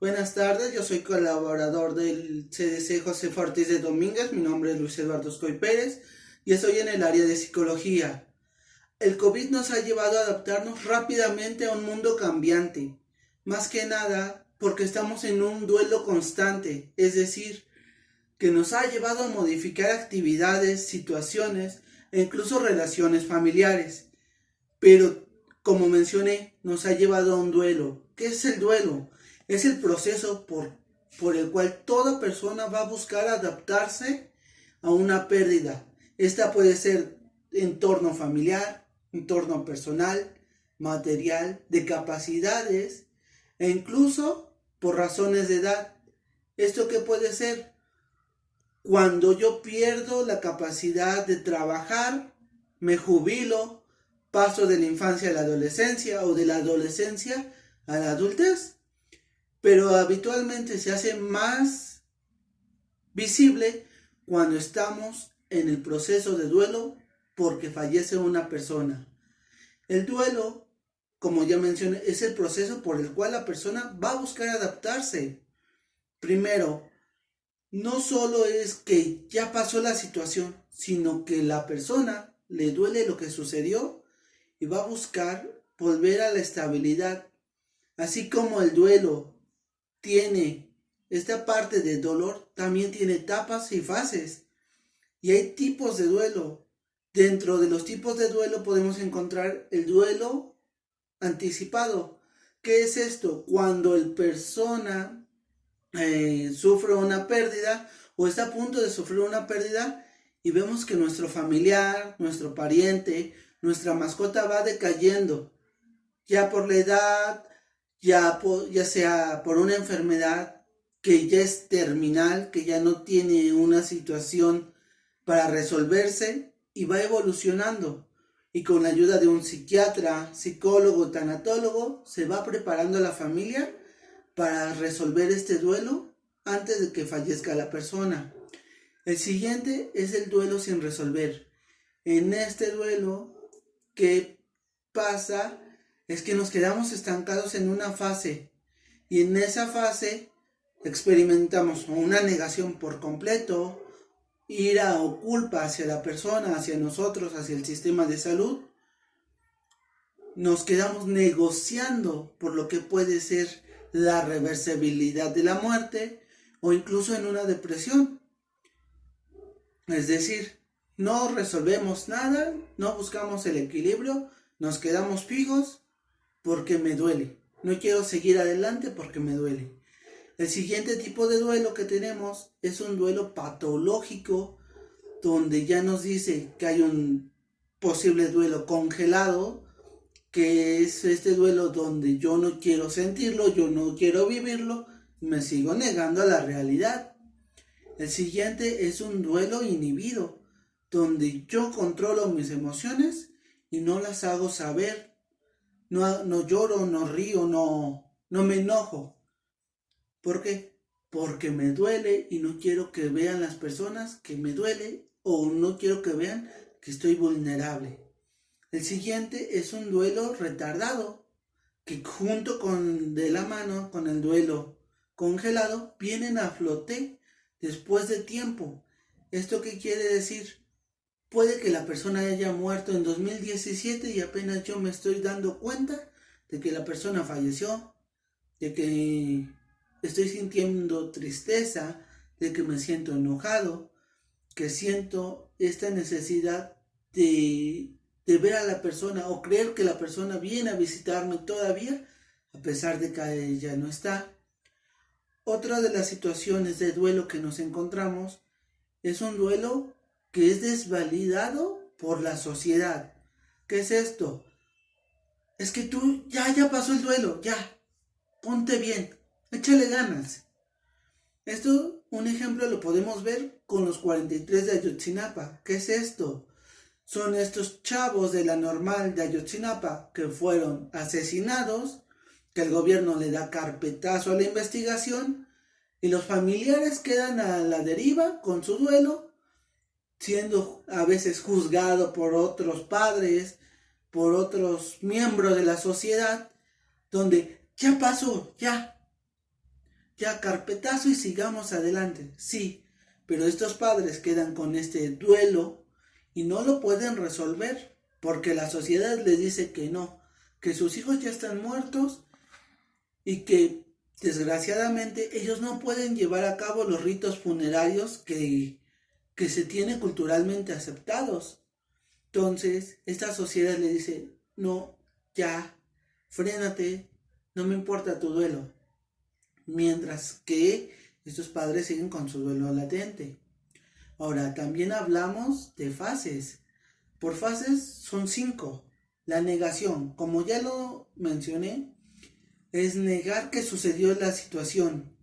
Buenas tardes, yo soy colaborador del CDC José Ortiz de Domínguez, mi nombre es Luis Eduardo Escoy Pérez y estoy en el área de psicología. El COVID nos ha llevado a adaptarnos rápidamente a un mundo cambiante, más que nada porque estamos en un duelo constante, es decir, que nos ha llevado a modificar actividades, situaciones e incluso relaciones familiares. Pero, como mencioné, nos ha llevado a un duelo. ¿Qué es el duelo? Es el proceso por el cual toda persona va a buscar adaptarse a una pérdida. Esta puede ser entorno familiar, entorno personal, material, de capacidades e incluso por razones de edad. ¿Esto qué puede ser? Cuando yo pierdo la capacidad de trabajar, me jubilo, paso de la infancia a la adolescencia o de la adolescencia a la adultez. Pero habitualmente se hace más visible cuando estamos en el proceso de duelo porque fallece una persona. El duelo, como ya mencioné, es el proceso por el cual la persona va a buscar adaptarse. Primero, no solo es que ya pasó la situación, sino que la persona le duele lo que sucedió y va a buscar volver a la estabilidad. Así como el duelo tiene esta parte de dolor, también tiene etapas y fases. Y hay tipos de duelo. Dentro de los tipos de duelo podemos encontrar el duelo anticipado. ¿Qué es esto? Cuando el persona sufre una pérdida o está a punto de sufrir una pérdida y vemos que nuestro familiar, nuestro pariente, nuestra mascota va decayendo, ya por la edad, ya sea por una enfermedad que ya es terminal, que ya no tiene una situación para resolverse y va evolucionando. Y con la ayuda de un psiquiatra, psicólogo, tanatólogo, se va preparando a la familia para resolver este duelo antes de que fallezca la persona. El siguiente es el duelo sin resolver. En este duelo, ¿qué pasa? Es que nos quedamos estancados en una fase y en esa fase experimentamos una negación por completo, ira o culpa hacia la persona, hacia nosotros, hacia el sistema de salud. Nos quedamos negociando por lo que puede ser la reversibilidad de la muerte o incluso en una depresión. Es decir, no resolvemos nada, no buscamos el equilibrio, nos quedamos fijos porque me duele. No quiero seguir adelante porque me duele. El siguiente tipo de duelo que tenemos es un duelo patológico donde ya nos dice que hay un posible duelo congelado, que es este duelo donde yo no quiero sentirlo, yo no quiero vivirlo, me sigo negando a la realidad. El siguiente es un duelo inhibido, donde yo controlo mis emociones y no las hago saber. No lloro, no río, no me enojo. ¿Por qué? Porque me duele y no quiero que vean las personas que me duele o no quiero que vean que estoy vulnerable. El siguiente es un duelo retardado, que junto con de la mano con el duelo congelado vienen a flote después de tiempo. ¿Esto qué quiere decir? Puede que la persona haya muerto en 2017 y apenas yo me estoy dando cuenta de que la persona falleció, de que estoy sintiendo tristeza, de que me siento enojado, que siento esta necesidad de ver a la persona o creer que la persona viene a visitarme todavía, a pesar de que ella no está. Otra de las situaciones de duelo que nos encontramos es un duelo que es desvalidado por la sociedad. ¿Qué es esto? Es que tú ya pasó el duelo, ya, ponte bien, échale ganas. Esto, un ejemplo lo podemos ver con los 43 de Ayotzinapa. ¿Qué es esto? Son estos chavos de la normal de Ayotzinapa que fueron asesinados, que el gobierno le da carpetazo a la investigación y los familiares quedan a la deriva con su duelo, siendo a veces juzgado por otros padres, por otros miembros de la sociedad, donde ya pasó, ya. ya carpetazo y sigamos adelante. Sí, pero estos padres quedan con este duelo y no lo pueden resolver porque la sociedad les dice que no, que sus hijos ya están muertos y que desgraciadamente ellos no pueden llevar a cabo los ritos funerarios que se tienen culturalmente aceptados. Entonces, esta sociedad le dice, no, ya, frénate, no me importa tu duelo. Mientras que estos padres siguen con su duelo latente. Ahora, también hablamos de fases. Por fases son 5. La negación, como ya lo mencioné, es negar que sucedió la situación.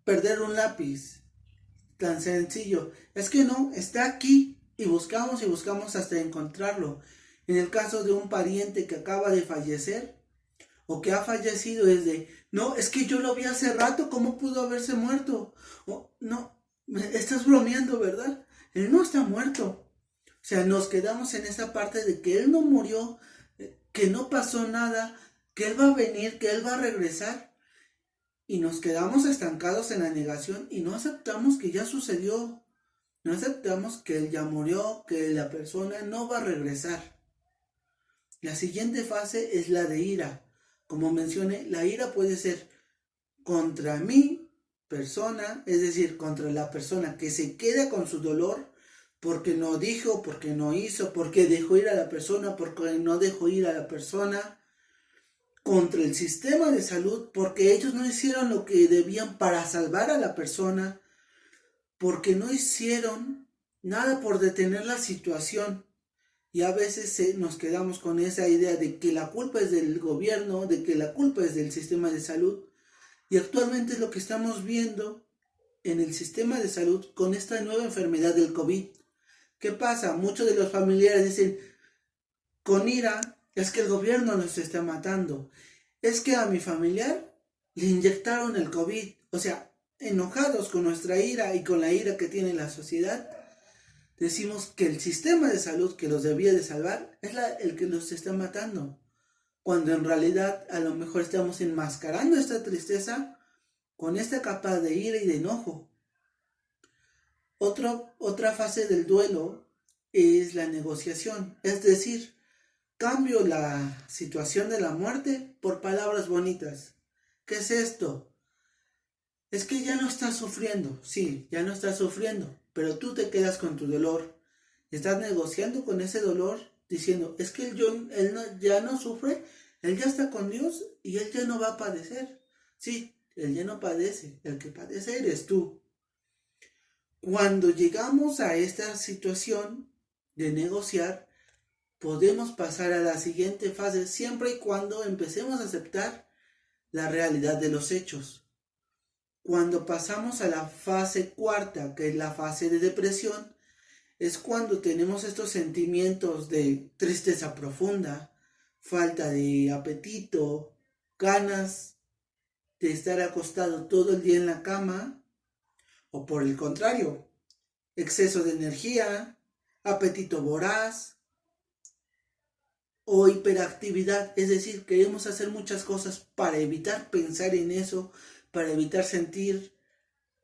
Perder un lápiz, tan sencillo. Es que no, está aquí y buscamos hasta encontrarlo. En el caso de un pariente que acaba de fallecer o que ha fallecido es de, no, es que yo lo vi hace rato, ¿cómo pudo haberse muerto? O, no, me estás bromeando, ¿verdad? Él no está muerto. O sea, nos quedamos en esa parte de que él no murió, que no pasó nada, que él va a venir, que él va a regresar. Y nos quedamos estancados en la negación y no aceptamos que ya sucedió. No aceptamos que él ya murió, que la persona no va a regresar. La siguiente fase es la de ira. Como mencioné, la ira puede ser contra mi persona, es decir, contra la persona que se queda con su dolor porque no dijo, porque no hizo, porque dejó ir a la persona, porque no dejó ir a la persona, contra el sistema de salud porque ellos no hicieron lo que debían para salvar a la persona, porque no hicieron nada por detener la situación. Y a veces nos quedamos con esa idea de que la culpa es del gobierno, de que la culpa es del sistema de salud. Y actualmente es lo que estamos viendo en el sistema de salud con esta nueva enfermedad del COVID. ¿Qué pasa? Muchos de los familiares dicen, con ira, es que el gobierno nos está matando. Es que a mi familiar le inyectaron el COVID. O sea, enojados con nuestra ira y con la ira que tiene la sociedad, decimos que el sistema de salud que los debía de salvar es el que los está matando. Cuando en realidad a lo mejor estamos enmascarando esta tristeza con esta capa de ira y de enojo. Otra fase del duelo es la negociación. Es decir, cambio la situación de la muerte por palabras bonitas. ¿Qué es esto? Es que ya no estás sufriendo. Sí, ya no estás sufriendo. Pero tú te quedas con tu dolor. Estás negociando con ese dolor diciendo, es que ya no sufre, él ya está con Dios y él ya no va a padecer. Sí, él ya no padece, el que padece eres tú. Cuando llegamos a esta situación de negociar, podemos pasar a la siguiente fase siempre y cuando empecemos a aceptar la realidad de los hechos. Cuando pasamos a la fase cuarta, que es la fase de depresión, es cuando tenemos estos sentimientos de tristeza profunda, falta de apetito, ganas de estar acostado todo el día en la cama, o por el contrario, exceso de energía, apetito voraz o hiperactividad, es decir, queremos hacer muchas cosas para evitar pensar en eso, para evitar sentir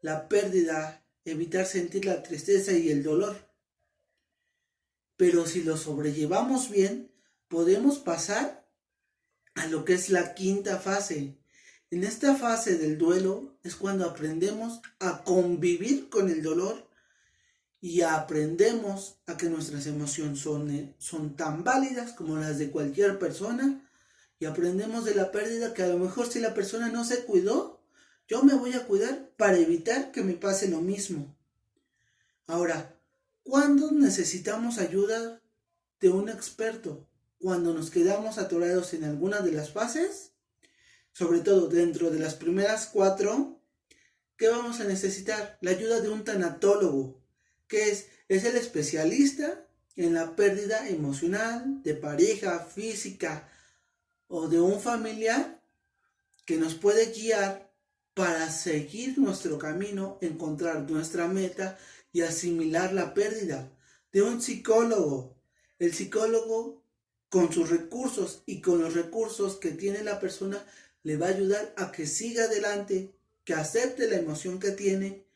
la pérdida, evitar sentir la tristeza y el dolor. Pero si lo sobrellevamos bien, podemos pasar a lo que es la quinta fase. En esta fase del duelo es cuando aprendemos a convivir con el dolor y aprendemos a que nuestras emociones son tan válidas como las de cualquier persona y aprendemos de la pérdida que a lo mejor si la persona no se cuidó, yo me voy a cuidar para evitar que me pase lo mismo. Ahora, ¿cuándo necesitamos ayuda de un experto? Cuando nos quedamos atorados en alguna de las fases, sobre todo dentro de las primeras 4, ¿qué vamos a necesitar? La ayuda de un tanatólogo, que es el especialista en la pérdida emocional, de pareja, física o de un familiar que nos puede guiar para seguir nuestro camino, encontrar nuestra meta y asimilar la pérdida. De un psicólogo. El psicólogo, con sus recursos y con los recursos que tiene la persona, le va a ayudar a que siga adelante, que acepte la emoción que tiene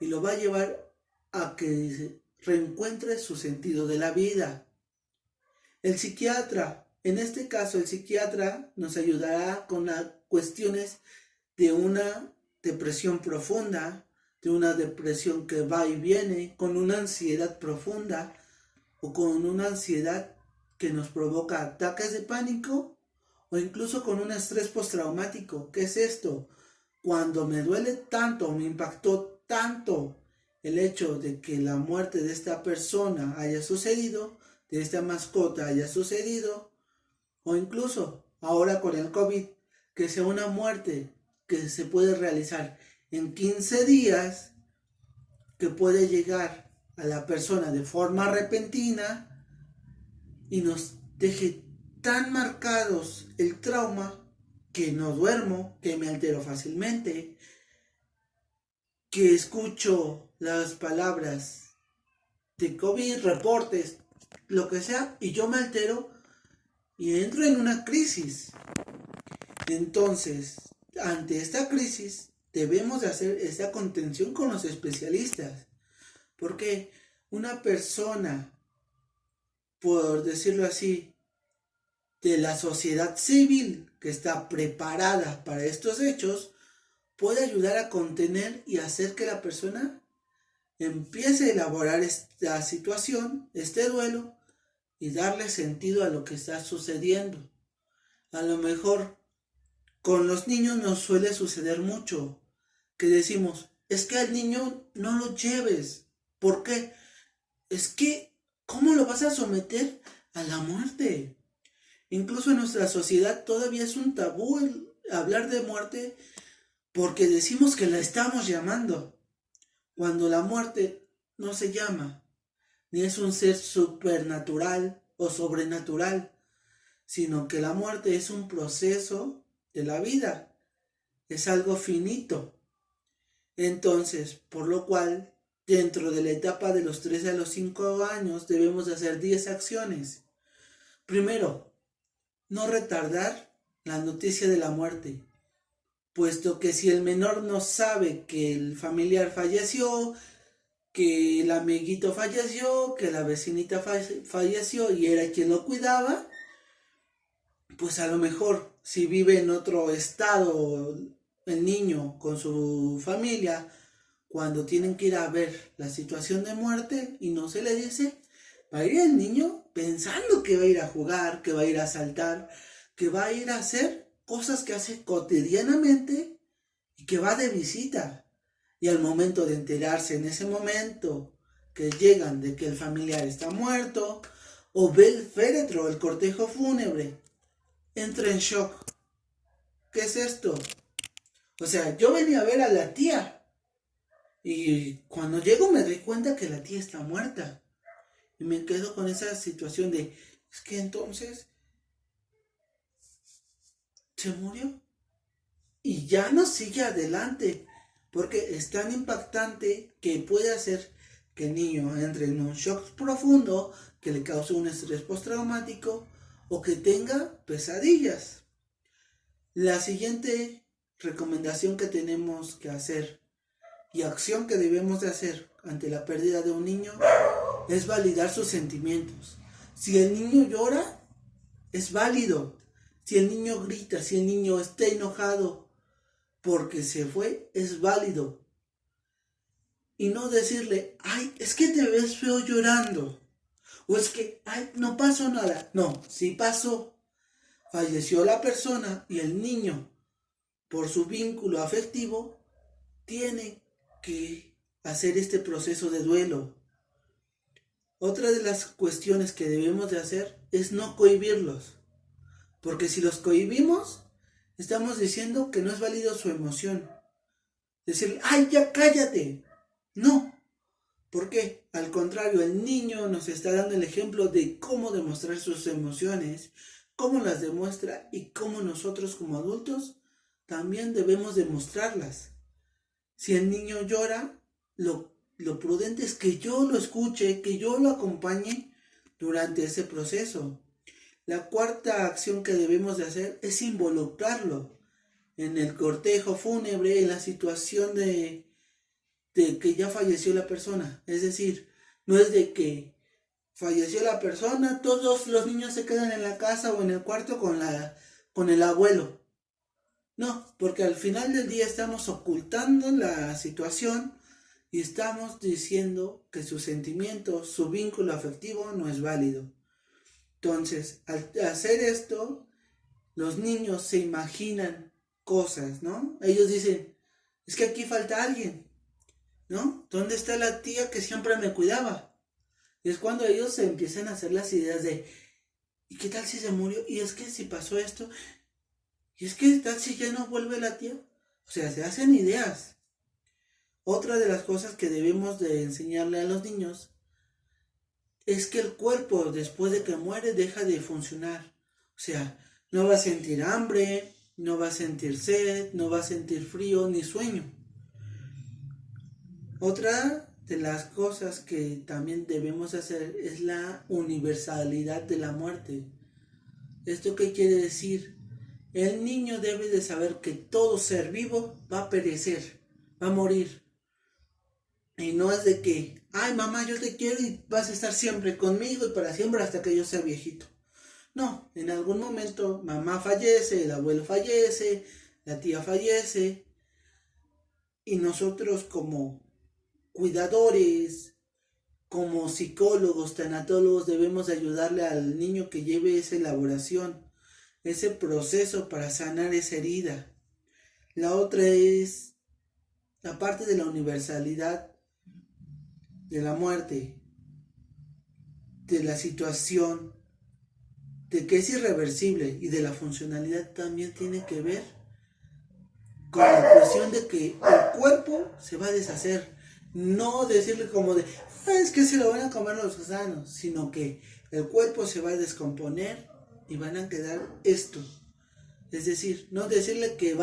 y lo va a llevar a que reencuentre su sentido de la vida. El psiquiatra, en este caso el psiquiatra nos ayudará con las cuestiones de una depresión profunda, de una depresión que va y viene, con una ansiedad profunda o con una ansiedad que nos provoca ataques de pánico o incluso con un estrés postraumático. ¿Qué es esto? Cuando me duele tanto, me impactó tanto el hecho de que la muerte de esta persona haya sucedido, de esta mascota haya sucedido, o incluso ahora con el COVID, que sea una muerte que se puede realizar en 15 días, que puede llegar a la persona de forma repentina y nos deje tan marcados el trauma que no duermo, que me altero fácilmente, que escucho las palabras de COVID, reportes, lo que sea, y yo me altero y entro en una crisis. Entonces, ante esta crisis, debemos de hacer esta contención con los especialistas, porque una persona, por decirlo así, de la sociedad civil que está preparada para estos hechos, puede ayudar a contener y hacer que la persona empiece a elaborar esta situación, este duelo, y darle sentido a lo que está sucediendo. A lo mejor con los niños nos suele suceder mucho, que decimos, es que al niño no lo lleves. ¿Por qué? Es que, ¿cómo lo vas a someter a la muerte? Incluso en nuestra sociedad todavía es un tabú el hablar de muerte porque decimos que la estamos llamando, cuando la muerte no se llama, ni es un ser supernatural o sobrenatural, sino que la muerte es un proceso de la vida, es algo finito. Entonces, por lo cual, dentro de la etapa de los 3 a los 5 años debemos de hacer 10 acciones. Primero, no retardar la noticia de la muerte, puesto que si el menor no sabe que el familiar falleció, que el amiguito falleció, que la vecinita falleció y era quien lo cuidaba, pues a lo mejor si vive en otro estado el niño con su familia, cuando tienen que ir a ver la situación de muerte y no se le dice, va a ir el niño pensando que va a ir a jugar, que va a ir a saltar, que va a ir a hacer cosas que hace cotidianamente y que va de visita. Y al momento de enterarse en ese momento que llegan de que el familiar está muerto o ve el féretro, el cortejo fúnebre, entra en shock. ¿Qué es esto? O sea, yo venía a ver a la tía y cuando llego me doy cuenta que la tía está muerta. Y me quedo con esa situación de, es que entonces se murió. Y ya no sigue adelante, porque es tan impactante que puede hacer que el niño entre en un shock profundo, que le cause un estrés postraumático o que tenga pesadillas. La siguiente recomendación que tenemos que hacer y acción que debemos de hacer ante la pérdida de un niño es validar sus sentimientos. Si el niño llora, es válido. Si el niño grita, si el niño está enojado porque se fue, es válido. Y no decirle, ay, es que te ves feo llorando. O es que, ay, no pasó nada. No, sí pasó. Falleció la persona y el niño, por su vínculo afectivo, tiene que hacer este proceso de duelo. Otra de las cuestiones que debemos de hacer es no cohibirlos. Porque si los cohibimos, estamos diciendo que no es válido su emoción. Decirle, ay, ya cállate. No. ¿Por qué? Al contrario, el niño nos está dando el ejemplo de cómo demostrar sus emociones, cómo las demuestra y cómo nosotros como adultos también debemos demostrarlas. Si el niño llora, lo prudente es que yo lo escuche, que yo lo acompañe durante ese proceso. La cuarta acción que debemos de hacer es involucrarlo. en el cortejo fúnebre, en la situación de que ya falleció la persona. Es decir, no es de que falleció la persona, todos los niños se quedan en la casa o en el cuarto con el abuelo. No, porque al final del día estamos ocultando la situación y estamos diciendo que su sentimiento, su vínculo afectivo no es válido. Entonces, al hacer esto, los niños se imaginan cosas, ¿no? Ellos dicen, es que aquí falta alguien, ¿no? ¿Dónde está la tía que siempre me cuidaba? Y es cuando ellos se empiezan a hacer las ideas de, ¿y qué tal si se murió? Y es que si pasó esto, y es que ¿qué tal si ya no vuelve la tía? O sea, se hacen ideas. Otra de las cosas que debemos de enseñarle a los niños es que el cuerpo después de que muere deja de funcionar. O sea, no va a sentir hambre, no va a sentir sed, no va a sentir frío ni sueño. Otra de las cosas que también debemos hacer es la universalidad de la muerte. ¿Esto qué quiere decir? El niño debe de saber que todo ser vivo va a perecer, va a morir. Y no es de que, ay mamá, yo te quiero y vas a estar siempre conmigo y para siempre hasta que yo sea viejito. No, en algún momento mamá fallece, el abuelo fallece, la tía fallece y nosotros como cuidadores, como psicólogos, tanatólogos debemos ayudarle al niño que lleve esa elaboración, ese proceso para sanar esa herida. La otra es, aparte de la universalidad de la muerte, de la situación, de que es irreversible y de la funcionalidad también tiene que ver con la cuestión de que el cuerpo se va a deshacer. No decirle como de, es que se lo van a comer los gusanos, sino que el cuerpo se va a descomponer y van a quedar esto. Es decir, no decirle que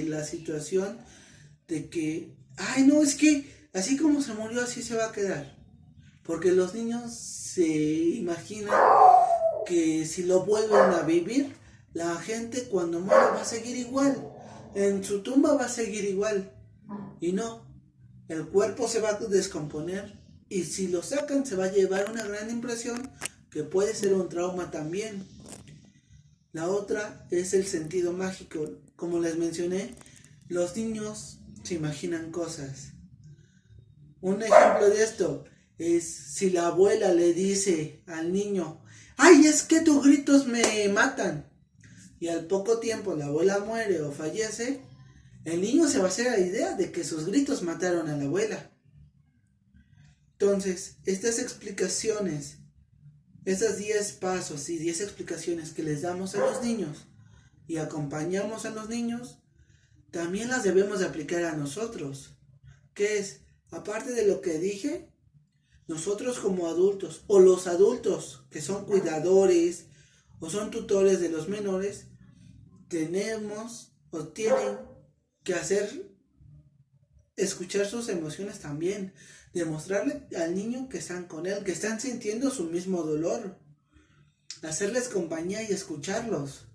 la situación de que, ay no, es que así como se murió así se va a quedar. Porque los niños se imaginan que si lo vuelven a vivir, la gente cuando muera va a seguir igual. En su tumba va a seguir igual. Y no, el cuerpo se va a descomponer y si lo sacan se va a llevar una gran impresión que puede ser un trauma también. La otra es el sentido mágico. Como les mencioné, los niños se imaginan cosas. Un ejemplo de esto es si la abuela le dice al niño, ay, es que tus gritos me matan. Y al poco tiempo la abuela muere o fallece, el niño se va a hacer la idea de que sus gritos mataron a la abuela. Entonces, estas explicaciones, esas 10 pasos y 10 explicaciones que les damos a los niños y acompañamos a los niños, también las debemos de aplicar a nosotros. ¿Qué es? Aparte de lo que dije, nosotros como adultos o los adultos que son cuidadores o son tutores de los menores, tenemos o tienen que escuchar sus emociones también, demostrarle al niño que están con él, que están sintiendo su mismo dolor, hacerles compañía y escucharlos.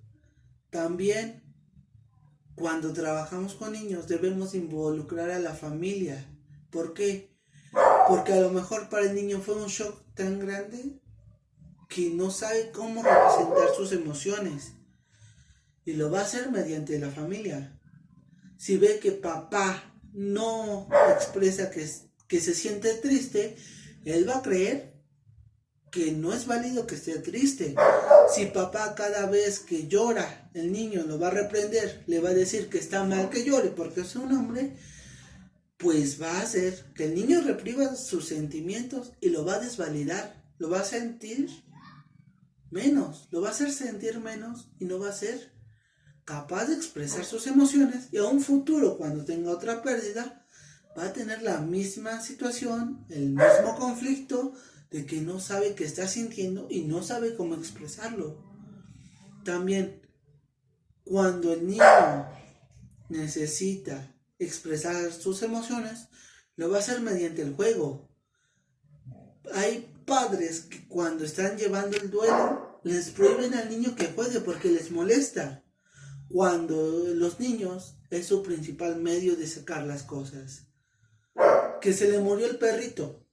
También cuando trabajamos con niños debemos involucrar a la familia. ¿Por qué? Porque a lo mejor para el niño fue un shock tan grande que no sabe cómo representar sus emociones. Y lo va a hacer mediante la familia. Si ve que papá no expresa que se siente triste, él va a creer que no es válido que esté triste. Si papá cada vez que llora, el niño lo va a reprender, le va a decir que está mal que llore porque es un hombre, pues va a hacer que el niño reprima sus sentimientos y lo va a desvalidar, lo va a sentir menos, lo va a hacer sentir menos y no va a ser capaz de expresar sus emociones y a un futuro cuando tenga otra pérdida va a tener la misma situación, el mismo conflicto de que no sabe qué está sintiendo y no sabe cómo expresarlo. También cuando el niño necesita expresar sus emociones, lo va a hacer mediante el juego. Hay padres que cuando están llevando el duelo les prohíben al niño que juegue porque les molesta. cuando los niños es su principal medio de sacar las cosas. Que se le murió el perrito.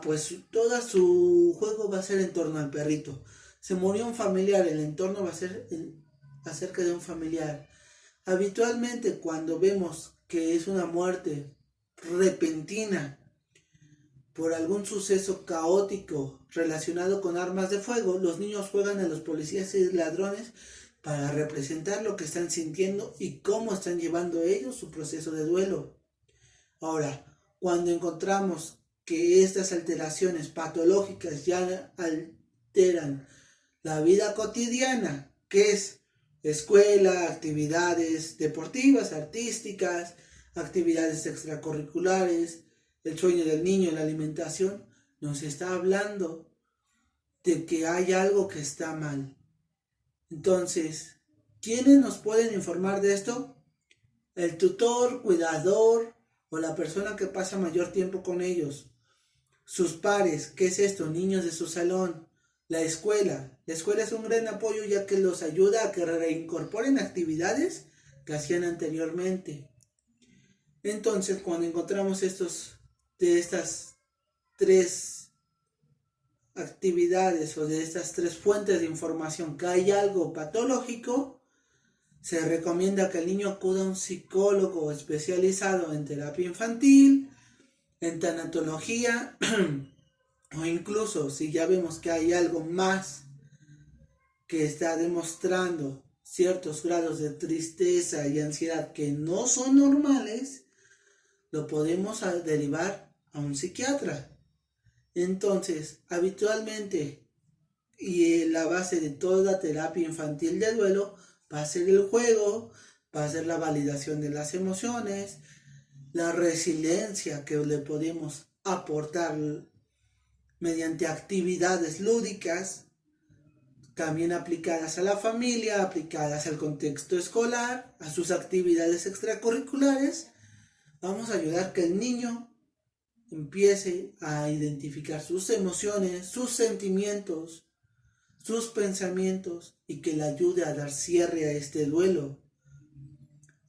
Pues todo su juego va a ser en torno al perrito. Se murió un familiar, el entorno va a ser acerca de un familiar. Habitualmente cuando vemos que es una muerte repentina por algún suceso caótico relacionado con armas de fuego, los niños juegan a los policías y ladrones para representar lo que están sintiendo y cómo están llevando ellos su proceso de duelo. Ahora, cuando encontramos que estas alteraciones patológicas ya alteran la vida cotidiana, que es escuela, actividades deportivas, artísticas, actividades extracurriculares, el sueño del niño, la alimentación, nos está hablando de que hay algo que está mal. Entonces, ¿quiénes nos pueden informar de esto? El tutor, cuidador o la persona que pasa mayor tiempo con ellos. Sus pares, ¿qué es esto? Niños de su salón. La escuela. La escuela es un gran apoyo ya que los ayuda a que reincorporen actividades que hacían anteriormente. Entonces, cuando encontramos de estas tres actividades o de estas tres fuentes de información que hay algo patológico, se recomienda que el niño acuda a un psicólogo especializado en terapia infantil, en tanatología, o incluso si ya vemos que hay algo más que está demostrando ciertos grados de tristeza y ansiedad que no son normales, lo podemos derivar a un psiquiatra. Entonces, habitualmente, y la base de toda terapia infantil de duelo va a ser el juego, va a ser la validación de las emociones, la resiliencia que le podemos aportar mediante actividades lúdicas, también aplicadas a la familia, aplicadas al contexto escolar, a sus actividades extracurriculares. Vamos a ayudar que el niño empiece a identificar sus emociones, sus sentimientos, sus pensamientos y que le ayude a dar cierre a este duelo.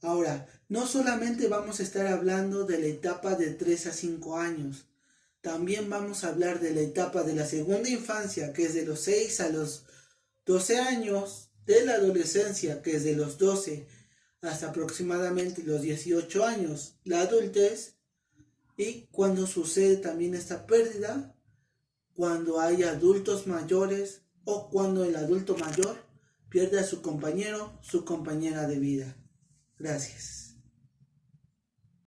Ahora, no solamente vamos a estar hablando de la etapa de 3 a 5 años, también vamos a hablar de la etapa de la segunda infancia, que es de los 6 a los 12 años, de la adolescencia, que es de los 12 hasta aproximadamente los 18 años, la adultez, y cuando sucede también esta pérdida, cuando hay adultos mayores o cuando el adulto mayor pierde a su compañero, su compañera de vida. Gracias.